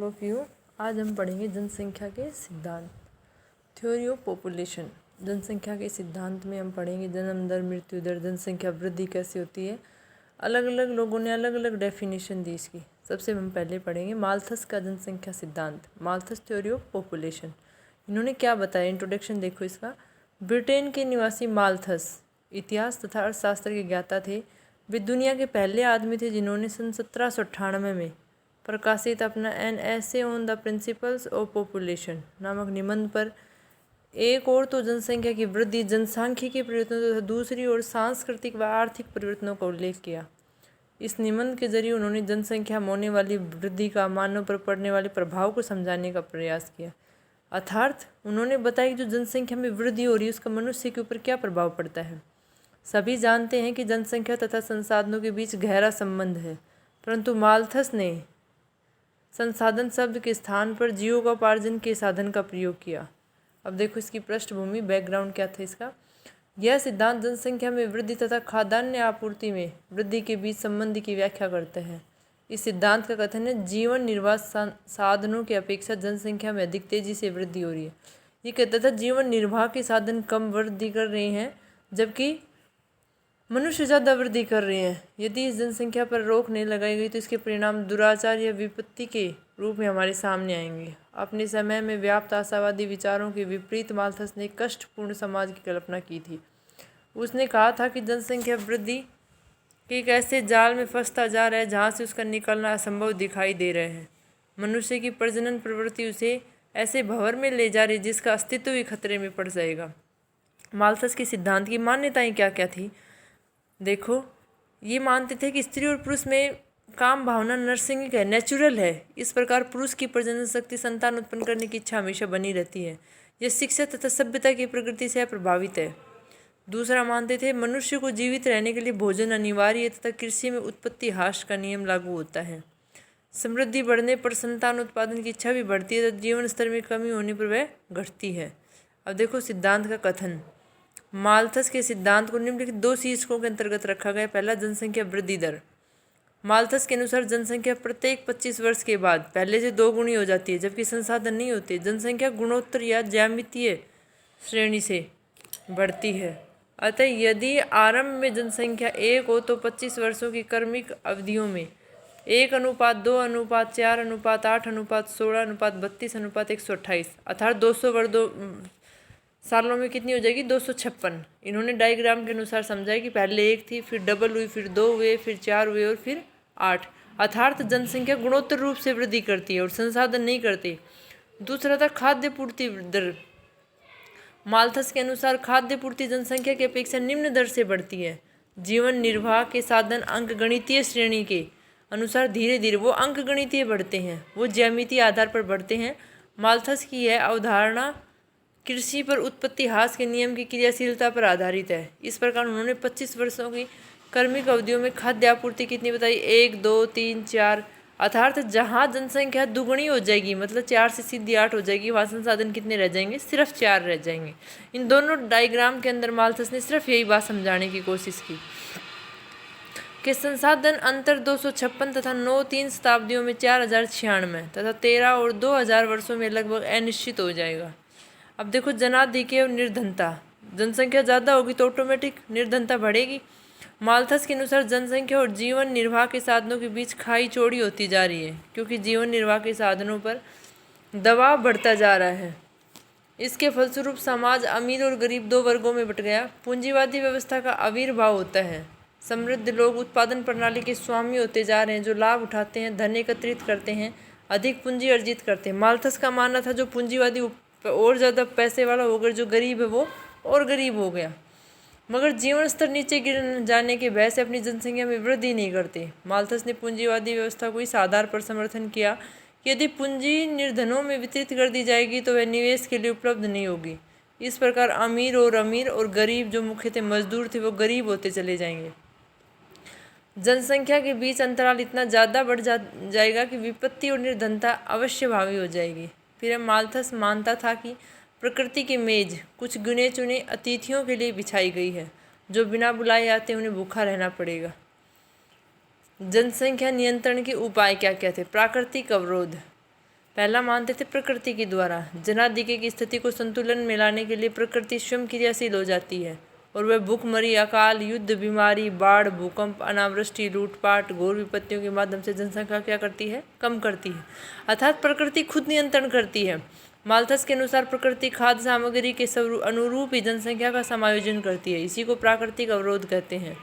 Of you. आज हम पढ़ेंगे जनसंख्या के सिद्धांत, थ्योरी ऑफ पॉपुलेशन। जनसंख्या के सिद्धांत में हम पढ़ेंगे जन्म दर, मृत्यु दर, जनसंख्या वृद्धि कैसे होती है। अलग अलग लोगों ने अलग अलग डेफिनेशन दी इसकी। सबसे हम पहले पढ़ेंगे माल्थस का जनसंख्या सिद्धांत, माल्थस थ्योरी ऑफ पॉपुलेशन। इन्होंने क्या बताया, इंट्रोडक्शन देखो इसका। ब्रिटेन के निवासी माल्थस इतिहास तथा अर्थशास्त्र के ज्ञाता थे। वे दुनिया के पहले आदमी थे जिन्होंने सन 1798 में प्रकाशित अपना एन ऐसे on the principles of population नामक निबंध पर एक और तो जनसंख्या की वृद्धि, जनसांख्यिकी परिवर्तनों तथा दूसरी ओर सांस्कृतिक व आर्थिक परिवर्तनों का उल्लेख किया। इस निबंध के जरिए उन्होंने जनसंख्या में होने वाली वृद्धि का मानव पर पड़ने वाले प्रभाव को समझाने का प्रयास किया। अर्थात उन्होंने बताया कि जो जनसंख्या में वृद्धि हो रही है उसका मनुष्य के ऊपर क्या प्रभाव पड़ता है। सभी जानते हैं कि जनसंख्या तथा संसाधनों के बीच गहरा संबंध है, परंतु माल्थस ने संसाधन शब्द के स्थान पर जीविकोपार्जन के साधन का प्रयोग किया। अब देखो इसकी पृष्ठभूमि, बैकग्राउंड क्या था इसका। यह सिद्धांत जनसंख्या में वृद्धि तथा खाद्यान्न आपूर्ति में वृद्धि के बीच संबंध की व्याख्या करता है। इस सिद्धांत का कथन है जीवन निर्वाह साधनों की अपेक्षा जनसंख्या में अधिक तेजी से वृद्धि हो रही है। ये कहता था जीवन निर्वाह के साधन कम वृद्धि कर रहे हैं जबकि मनुष्य ज़्यादा वृद्धि कर रहे हैं। यदि इस जनसंख्या पर रोक नहीं लगाई गई तो इसके परिणाम दुराचार या विपत्ति के रूप में हमारे सामने आएंगे। अपने समय में व्याप्त आशावादी विचारों के विपरीत माल्थस ने कष्टपूर्ण समाज की कल्पना की थी। उसने कहा था कि जनसंख्या वृद्धि के एक ऐसे जाल में फंसता जा रहा है जहाँ से उसका निकलना असंभव दिखाई दे रहा है। मनुष्य की प्रजनन प्रवृत्ति उसे ऐसे भंवर में ले जा रही जिसका अस्तित्व ही खतरे में पड़ जाएगा। माल्थस के सिद्धांत की मान्यताएं क्या क्या थी देखो। ये मानते थे कि स्त्री और पुरुष में काम भावना नैसर्गिक है, नेचुरल है। इस प्रकार पुरुष की प्रजनन शक्ति संतान उत्पन्न करने की इच्छा हमेशा बनी रहती है। यह शिक्षा तथा सभ्यता की प्रकृति से प्रभावित है। दूसरा, मानते थे मनुष्य को जीवित रहने के लिए भोजन अनिवार्य है तथा कृषि में उत्पत्ति ह्रास का नियम लागू होता है। समृद्धि बढ़ने पर संतान उत्पादन की इच्छा भी बढ़ती है तथा जीवन स्तर में कमी होने पर वह घटती है। अब देखो सिद्धांत का कथन। माल्थस के सिद्धांत को निम्नलिखित दो शीर्षकों के अंतर्गत रखा गया। पहला, जनसंख्या वृद्धि दर। माल्थस के अनुसार जनसंख्या प्रत्येक 25 वर्ष के बाद पहले से 2 गुनी हो जाती है जबकि संसाधन नहीं होते। जनसंख्या गुणोत्तर या ज्यामितीय श्रेणी से बढ़ती है। अतः यदि आरंभ में जनसंख्या 1 हो तो 25 वर्षों की क्रमिक अवधियों में 1:2:4:8:8:16:32:128 अर्थात 200 सालों में कितनी हो जाएगी, 256। इन्होंने डायग्राम के अनुसार समझाया कि पहले 1 थी, फिर डबल हुई, फिर 2 हुए, फिर 4 हुए और फिर 8। अर्थात जनसंख्या गुणोत्तर रूप से वृद्धि करती है और संसाधन नहीं करती। दूसरा था खाद्य पूर्ति दर। माल्थस के अनुसार खाद्य पूर्ति जनसंख्या की अपेक्षा निम्न दर से बढ़ती है। जीवन निर्वाह के साधन अंकगणितीय श्रेणी के अनुसार धीरे धीरे वो अंकगणितीय बढ़ते हैं, वो ज्यामितीय आधार पर बढ़ते हैं। माल्थस की यह अवधारणा कृषि पर उत्पत्ति ह्रास के नियम की क्रियाशीलता पर आधारित है। इस प्रकार उन्होंने 25 वर्षों की क्रमिक अवधियों में खाद्य आपूर्ति कितनी बताई, 1, 2, 3, 4। अर्थात जहाँ जनसंख्या दुगुनी हो जाएगी, मतलब 4 से सीधी 8 हो जाएगी, वहाँ संसाधन कितने रह जाएंगे, सिर्फ 4 रह जाएंगे। इन दोनों डायग्राम के अंदर माल्थस ने सिर्फ यही बात समझाने की कोशिश की कि संसाधन अंतर 256 तथा 9-3 शताब्दियों में 4096 तथा 13 और 2000 वर्षों में लगभग अनिश्चित हो जाएगा। अब देखो जनाधिक्य और निर्धनता। जनसंख्या ज़्यादा होगी तो ऑटोमेटिक निर्धनता बढ़ेगी। माल्थस के अनुसार जनसंख्या और जीवन निर्वाह के साधनों के बीच खाई चौड़ी होती जा रही है क्योंकि जीवन निर्वाह के साधनों पर दबाव बढ़ता जा रहा है। इसके फलस्वरूप समाज अमीर और गरीब 2 वर्गों में बट गया। पूंजीवादी व्यवस्था का आविर्भाव होता है। समृद्ध लोग उत्पादन प्रणाली के स्वामी होते जा रहे हैं जो लाभ उठाते हैं, धन एकत्रित करते हैं, अधिक पूंजी अर्जित करते हैं। माल्थस का मानना था जो पूंजीवादी और ज़्यादा पैसे वाला होकर जो गरीब है वो और गरीब हो गया, मगर जीवन स्तर नीचे गिर जाने के भय से अपनी जनसंख्या में वृद्धि नहीं करते। माल्थस ने पूंजीवादी व्यवस्था को इस आधार पर समर्थन किया कि यदि पूंजी निर्धनों में वितरित कर दी जाएगी तो वह निवेश के लिए उपलब्ध नहीं होगी। इस प्रकार अमीर और गरीब जो मुख्यतः मजदूर थे वो गरीब होते चले जाएंगे। जनसंख्या के बीच अंतराल इतना ज़्यादा बढ़ जाएगा कि विपत्ति और निर्धनता अवश्य भावी हो जाएगी। फिर माल्थस मानता था कि प्रकृति की मेज कुछ गिने चुने अतिथियों के लिए बिछाई गई है, जो बिना बुलाए आते उन्हें भूखा रहना पड़ेगा। जनसंख्या नियंत्रण के उपाय क्या क्या थे। प्राकृतिक अवरोध, पहला मानते थे प्रकृति के द्वारा। जनाधिके की स्थिति को संतुलन में लाने के लिए प्रकृति स्वयं क्रियाशील हो जाती है और वह भूखमरी, अकाल, युद्ध, बीमारी, बाढ़, भूकंप, अनावृष्टि, लूटपाट, घोर विपत्तियों के माध्यम से जनसंख्या क्या करती है? कम करती है। अर्थात प्रकृति खुद नियंत्रण करती है। माल्थस के अनुसार प्रकृति खाद्य सामग्री के अनुरूप ही जनसंख्या का समायोजन करती है। इसी को प्राकृतिक अवरोध कहते हैं।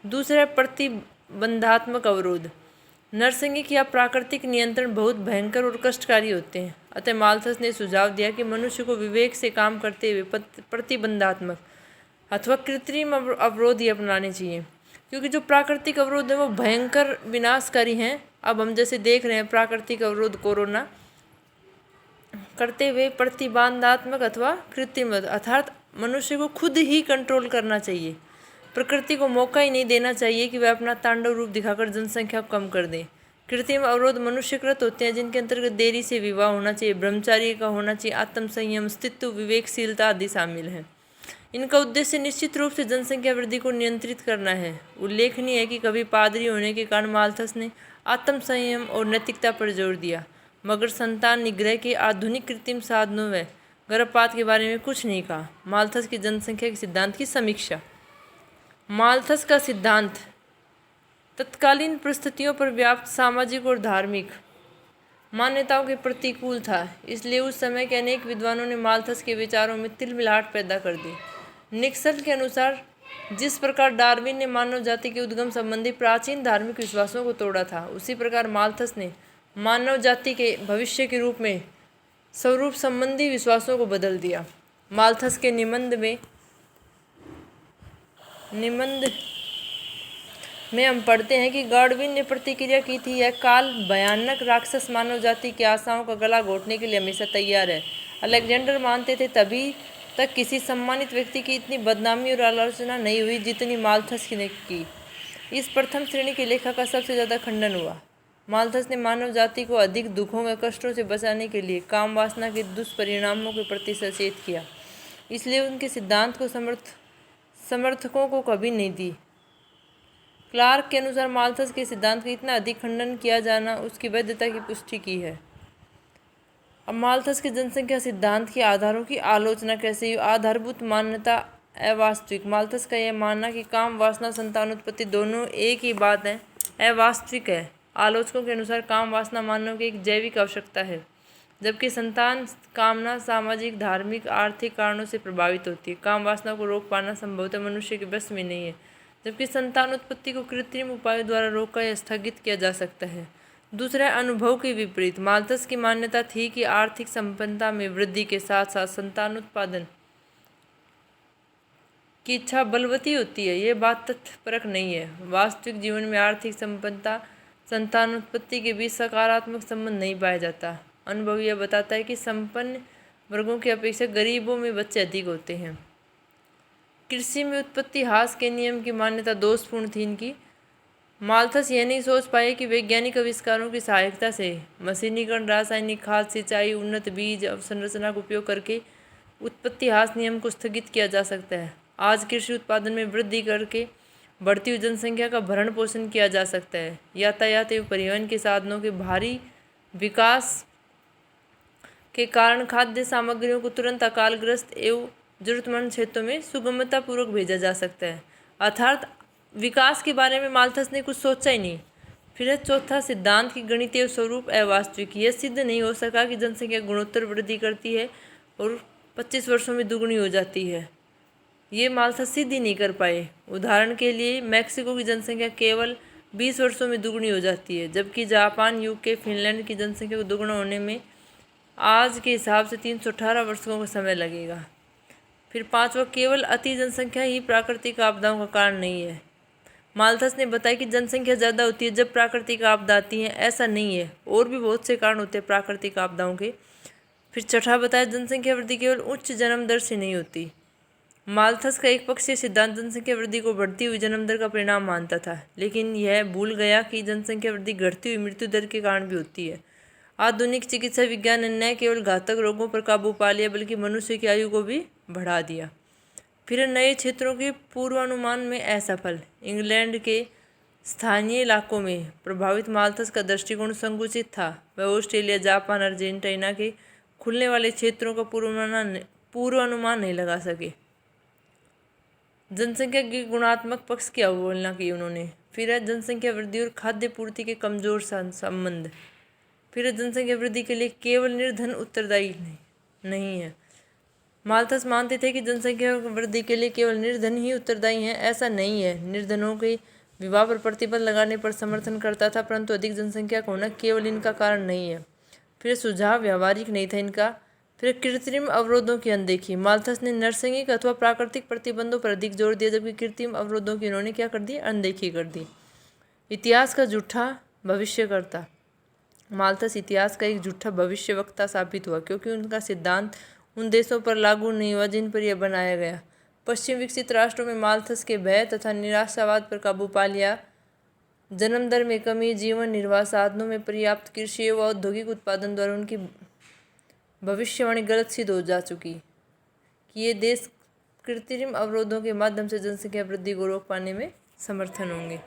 दूसरा, प्रतिबंधात्मक अवरोध। नैसर्गिक या प्राकृतिक नियंत्रण बहुत भयंकर और कष्टकारी होते हैं। अतः माल्थस ने सुझाव दिया कि मनुष्य को विवेक से काम करते हुए प्रतिबंधात्मक अथवा कृत्रिम अवरोध ही अपनाने चाहिए, क्योंकि जो प्राकृतिक अवरोध है वो भयंकर विनाशकारी हैं। अब हम जैसे देख रहे हैं प्राकृतिक अवरोध कोरोना करते हुए प्रतिबंधात्मक अथवा कृत्रिम, अर्थात मनुष्य को खुद ही कंट्रोल करना चाहिए। प्रकृति को मौका ही नहीं देना चाहिए कि वह अपना तांडव रूप दिखाकर जनसंख्या को कम कर दे। कृत्रिम अवरोध मनुष्यकृत होते हैं, जिनके अंतर्गत देरी से विवाह होना चाहिए, ब्रह्मचार्य का होना चाहिए, आत्म संयम, स्थित्व, विवेकशीलता आदि शामिल हैं। इनका उद्देश्य निश्चित रूप से जनसंख्या वृद्धि को नियंत्रित करना है। उल्लेखनीय है कि कभी पादरी होने के कारण माल्थस ने आत्म संयम और नैतिकता पर जोर दिया, मगर संतान निग्रह के आधुनिक कृत्रिम साधनों व गर्भपात के बारे में कुछ नहीं कहा। माल्थस की जनसंख्या के सिद्धांत की समीक्षा। माल्थस का सिद्धांत तत्कालीन परिस्थितियों पर व्याप्त सामाजिक और धार्मिक मान्यताओं के प्रतिकूल था, इसलिए उस समय के अनेक विद्वानों ने माल्थस के विचारों में तिलमिलाहट पैदा कर दी। निक्सल के अनुसार जिस प्रकार डार्विन ने मानव जाति के उद्गम संबंधी प्राचीन धार्मिक विश्वासों को तोड़ा था, उसी प्रकार माल्थस ने मानव जाति के भविष्य के रूप में स्वरूप संबंधी विश्वासों को बदल दिया। माल्थस के निबंध में हम पढ़ते हैं कि डार्विन ने प्रतिक्रिया की थी, यह काल भयानक राक्षस मानव जाति की आशाओं का गला घोटने के लिए हमेशा तैयार है। अलेक्जेंडर मानते थे तभी तक किसी सम्मानित व्यक्ति की इतनी बदनामी और आलोचना नहीं हुई जितनी माल्थस ने की। इस प्रथम श्रेणी के लेखक का सबसे ज़्यादा खंडन हुआ। माल्थस ने मानव जाति को अधिक दुखों व कष्टों से बचाने के लिए काम वासना के दुष्परिणामों के प्रति सचेत किया, इसलिए उनके सिद्धांत को समर्थकों को कभी नहीं दी। क्लार्क के अनुसार माल्थस के सिद्धांत का इतना अधिक खंडन किया जाना उसकी वैधता की पुष्टि की है। अब माल्थस के जनसंख्या सिद्धांत के आधारों की आलोचना कैसे हुई? आधारभूत मान्यता अवास्तविक। माल्थस का यह मानना कि काम वासना संतान उत्पत्ति दोनों एक ही बात है अवास्तविक है। आलोचकों के अनुसार काम वासना मानव की एक जैविक आवश्यकता है, जबकि संतान कामना सामाजिक, धार्मिक, आर्थिक कारणों से प्रभावित होती है। काम वासना को रोक पाना संभवतः मनुष्य के बस में नहीं है, जबकि संतान उत्पत्ति को कृत्रिम उपायों द्वारा रोका या स्थगित किया जा सकता है। दूसरा, अनुभव के विपरीत। माल्थस की मान्यता थी कि आर्थिक संपन्नता में वृद्धि के साथ साथ संतान उत्पादन की इच्छा बलवती होती है। ये बात तथ्यपरक नहीं है। वास्तविक जीवन में आर्थिक संपन्नता संतान उत्पत्ति के बीच सकारात्मक संबंध नहीं पाया जाता। अनुभव यह बताता है कि संपन्न वर्गों की अपेक्षा गरीबों में बच्चे अधिक होते हैं। कृषि में उत्पत्ति ह्रास के नियम की मान्यता दोषपूर्ण थी इनकी। माल्थस यह नहीं सोच पाए कि वैज्ञानिक आविष्कारों की सहायता से मशीनीकरण, रासायनिक खाद, सिंचाई, उन्नत बीज अवसंरचना का उपयोग करके उत्पत्ति ह्रास नियम को स्थगित किया जा सकता है। आज कृषि उत्पादन में वृद्धि करके बढ़ती हुई जनसंख्या का भरण पोषण किया जा सकता है। यातायात एवं परिवहन के साधनों के भारी विकास के कारण खाद्य सामग्रियों को तुरंत अकालग्रस्त एवं जरूरतमंद क्षेत्रों में सुगमतापूर्वक भेजा जा सकता है। अर्थात विकास के बारे में माल्थस ने कुछ सोचा ही नहीं। फिर है चौथा, सिद्धांत की गणितीय स्वरूप अवास्तविक। यह सिद्ध नहीं हो सका कि जनसंख्या गुणोत्तर वृद्धि करती है और 25 वर्षों में दुगुनी हो जाती है। ये माल्थस सिद्ध ही नहीं कर पाए। उदाहरण के लिए मैक्सिको की जनसंख्या केवल 20 वर्षों में दुगुनी हो जाती है, जबकि जापान, यूके, फिनलैंड की जनसंख्या को दुगुना होने में आज के हिसाब से 318 वर्षों का समय लगेगा। फिर पांचवा, केवल अति जनसंख्या ही प्राकृतिक आपदाओं का कारण नहीं है। माल्थस ने बताया कि जनसंख्या ज़्यादा होती है जब प्राकृतिक आपदा आती हैं, ऐसा नहीं है, और भी बहुत से कारण होते हैं प्राकृतिक आपदाओं के। फिर छठा बताया, जनसंख्या वृद्धि केवल उच्च जन्म दर से नहीं होती। माल्थस का एक पक्षीय सिद्धांत जनसंख्या वृद्धि को बढ़ती हुई जन्म दर का परिणाम मानता था, लेकिन यह भूल गया कि जनसंख्या वृद्धि घटती हुई मृत्यु दर के कारण भी होती है। आधुनिक चिकित्सा विज्ञान ने न केवल घातक रोगों पर काबू पा लिया बल्कि मनुष्य की आयु को भी बढ़ा दिया। फिर नए क्षेत्रों के पूर्वानुमान में असफल। इंग्लैंड के स्थानीय इलाकों में प्रभावित माल्थस का दृष्टिकोण संकुचित था। वह ऑस्ट्रेलिया, जापान, अर्जेंटीना के खुलने वाले क्षेत्रों का पूर्वानुमान नहीं लगा सके। जनसंख्या के गुणात्मक पक्ष की अवहेलना की उन्होंने। फिर है जनसंख्या वृद्धि और खाद्य पूर्ति के कमजोर संबंध। फिर है जनसंख्या वृद्धि के लिए केवल निर्धन उत्तरदायी नहीं है। माल्थस मानते थे कि जनसंख्या वृद्धि के लिए केवल निर्धन ही उत्तरदायी हैं। ऐसा नहीं है। निर्धनों के विवाह पर प्रतिबंध लगाने पर समर्थन करता था, परंतु अधिक जनसंख्या का होना केवल इनका कारण नहीं है। फिर सुझाव व्यावहारिक नहीं था इनका। फिर कृत्रिम अवरोधों की अनदेखी। माल्थस ने नैसर्गिक अथवा प्राकृतिक प्रतिबंधों पर अधिक जोर दिया, जबकि कृत्रिम अवरोधों की इन्होंने क्या कर दी? अनदेखी कर दी। इतिहास का झूठा भविष्यकर्ता। माल्थस इतिहास का एक झूठा भविष्यवक्ता साबित हुआ, क्योंकि उनका सिद्धांत उन देशों पर लागू नहीं हुआ जिन पर यह बनाया गया। पश्चिम विकसित राष्ट्रों में माल्थस के भय तथा निराशावाद पर काबू पा लिया। जन्म दर में कमी, जीवन निर्वाह साधनों में पर्याप्त कृषि व औद्योगिक उत्पादन द्वारा उनकी भविष्यवाणी गलत सिद्ध हो जा चुकी कि ये देश कृत्रिम अवरोधों के माध्यम से जनसंख्या वृद्धि को रोक पाने में समर्थन होंगे।